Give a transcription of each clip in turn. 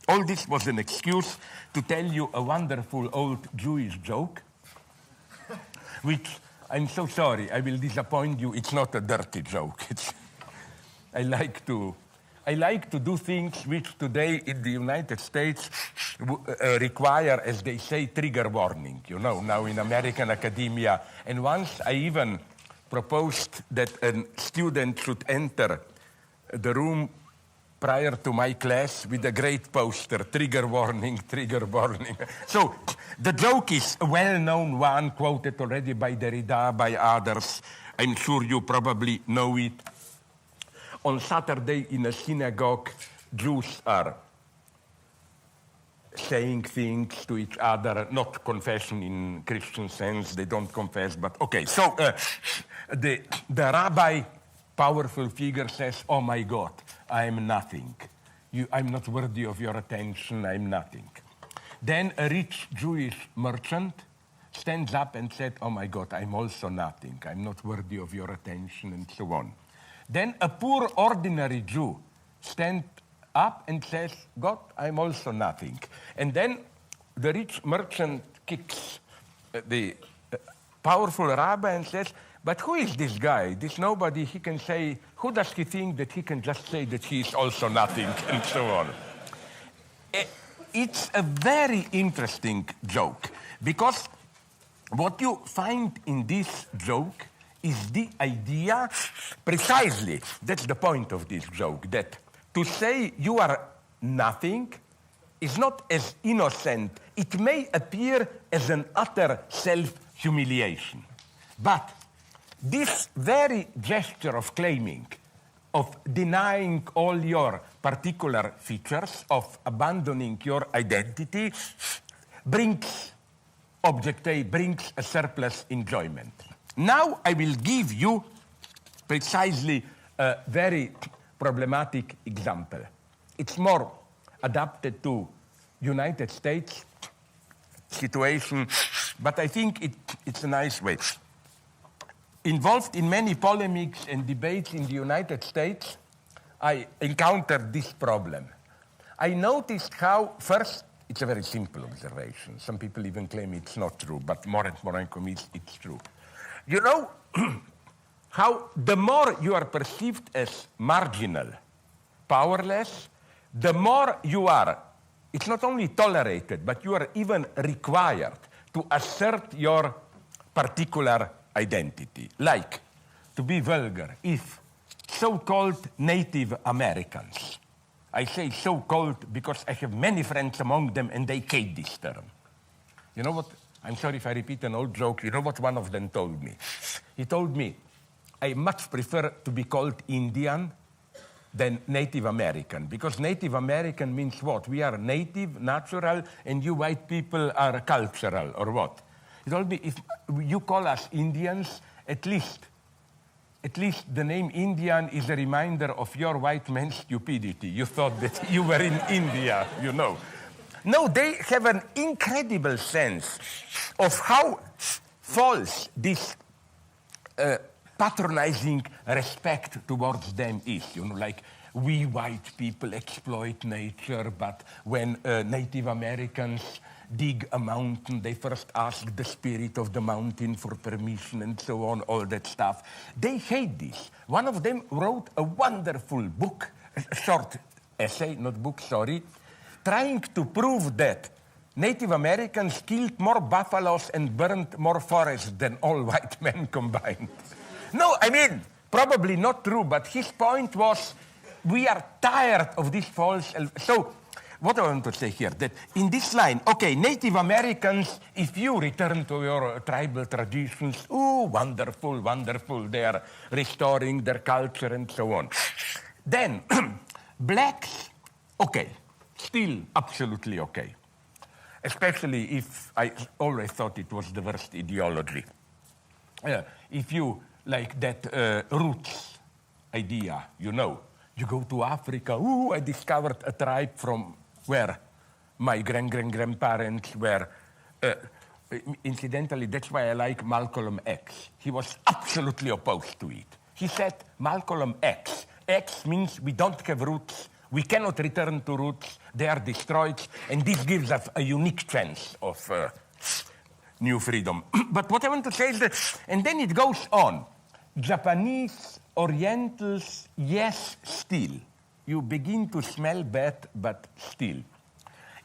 All this was an excuse to tell you a wonderful old Jewish joke, which, I'm so sorry, I will disappoint you, it's not a dirty joke. I like to do things which today in the United States require, as they say, trigger warning, now in American academia. And once I even proposed that a student should enter the room prior to my class with a great poster, trigger warning, trigger warning. So the joke is a well-known one, quoted already by Derrida, by others. I'm sure you probably know it. On Saturday in a synagogue, Jews are saying things to each other, not confession in Christian sense, they don't confess, but okay. So the rabbi, powerful figure, says, oh my God, I am nothing. I'm not worthy of your attention, I'm nothing. Then a rich Jewish merchant stands up and said, oh my God, I'm also nothing. I'm not worthy of your attention, and so on. Then a poor ordinary Jew stands up and says, God, I'm also nothing. And then the rich merchant kicks the powerful rabbi and says, but who is this guy? This nobody, he can say, who does he think that he can just say that he is also nothing, and so on. It's a very interesting joke, because what you find in this joke is the idea, precisely, that's the point of this joke, that to say you are nothing is not as innocent. It may appear as an utter self-humiliation. But this very gesture of claiming, of denying all your particular features, of abandoning your identity, brings object A, brings a surplus enjoyment. Now I will give you precisely a very problematic example. It's more adapted to United States situation, but I think it's a nice way. Involved in many polemics and debates in the United States, I encountered this problem. I noticed how, first, it's a very simple observation. Some people even claim it's not true, but more and more I'm convinced it's true. You know how the more you are perceived as marginal, powerless, the more you are, it's not only tolerated, but you are even required to assert your particular identity. Like, to be vulgar, if so-called Native Americans, I say so-called because I have many friends among them and they hate this term. You know what? I'm sorry if I repeat an old joke. You know what one of them told me? He told me, I much prefer to be called Indian than Native American, because Native American means what? We are native, natural, and you white people are cultural, or what? He told me, if you call us Indians, at least the name Indian is a reminder of your white man's stupidity. You thought that you were in India, you know. No, they have an incredible sense of how false this patronizing respect towards them is. You know, like, we white people exploit nature, but when Native Americans dig a mountain, they first ask the spirit of the mountain for permission and so on, all that stuff. They hate this. One of them wrote a wonderful book, a short essay, not book, sorry, trying to prove that Native Americans killed more buffaloes and burned more forests than all white men combined. No, I mean, probably not true, but his point was, we are tired of this false... So, what I want to say here, that in this line, okay, Native Americans, if you return to your tribal traditions, oh, wonderful, wonderful, they are restoring their culture and so on. Then, blacks, okay, still absolutely okay. Especially if I always thought it was the worst ideology. If you like that roots idea, you know, you go to Africa, ooh, I discovered a tribe from where my grandparents were. Incidentally, that's why I like Malcolm X. He was absolutely opposed to it. He said, Malcolm X. X means we don't have roots We cannot return to roots. They are destroyed. And this gives us a unique chance of new freedom. But what I want to say is that, and then it goes on. Japanese, Orientals, yes, still. You begin to smell bad, but still.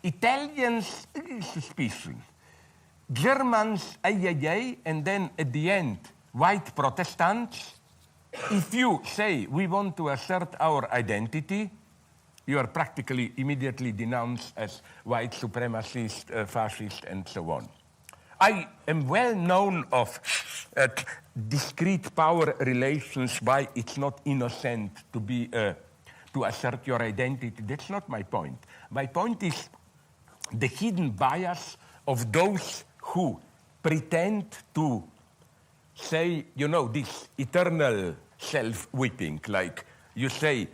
Italians, suspicion. Germans, ay, and then at the end, white Protestants. If you say we want to assert our identity, you are practically immediately denounced as white supremacist, fascist, and so on. I am well known of discrete power relations, why it's not innocent to be to assert your identity. That's not my point. My point is the hidden bias of those who pretend to say, you know, this eternal self-whipping, like you say,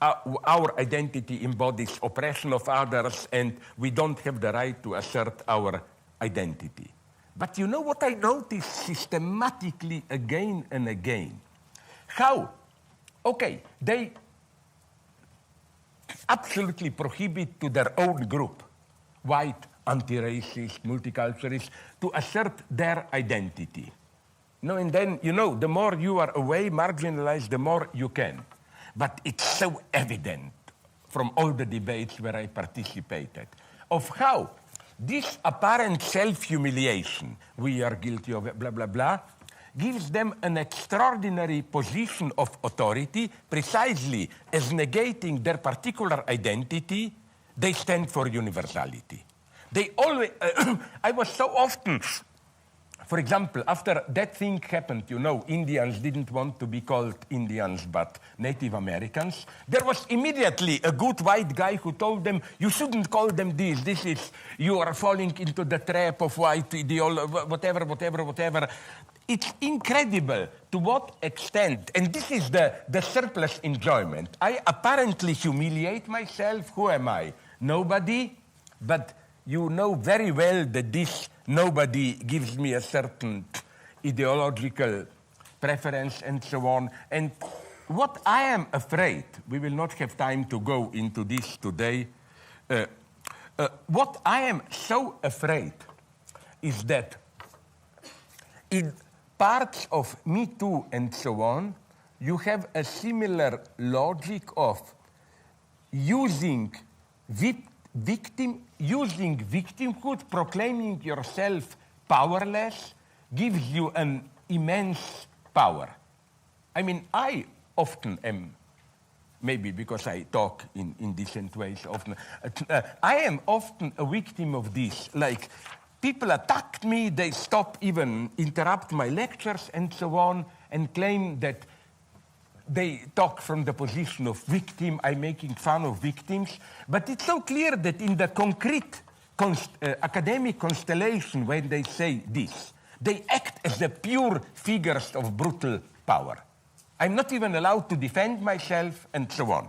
our identity embodies oppression of others and we don't have the right to assert our identity. But you know what I notice systematically again and again? How? Okay, they absolutely prohibit to their own group, white, anti-racist, multiculturalists, to assert their identity. No, and then, you know, the more you are away, marginalized, the more you can. But it's so evident from all the debates where I participated of how this apparent self-humiliation, we are guilty of blah, blah, blah, gives them an extraordinary position of authority precisely as negating their particular identity, they stand for universality. They always, I was so often, for example, after that thing happened, you know, Indians didn't want to be called Indians, but Native Americans. There was immediately a good white guy who told them, you shouldn't call them this. This is, you are falling into the trap of white ideology, whatever. It's incredible to what extent, and this is the surplus enjoyment. I apparently humiliate myself. Who am I? Nobody, but you know very well that this nobody gives me a certain ideological preference and so on. And what I am afraid, we will not have time to go into this today, what I am so afraid is that in parts of Me Too and so on, you have a similar logic of using victimhood, proclaiming yourself powerless, gives you an immense power. I mean, I often am, maybe because I talk in indecent ways often, I am often a victim of this. Like, people attack me, they interrupt my lectures and so on, and claim that they talk from the position of victim, I'm making fun of victims. But it's so clear that in the concrete academic constellation, when they say this, they act as the pure figures of brutal power. I'm not even allowed to defend myself, and so on.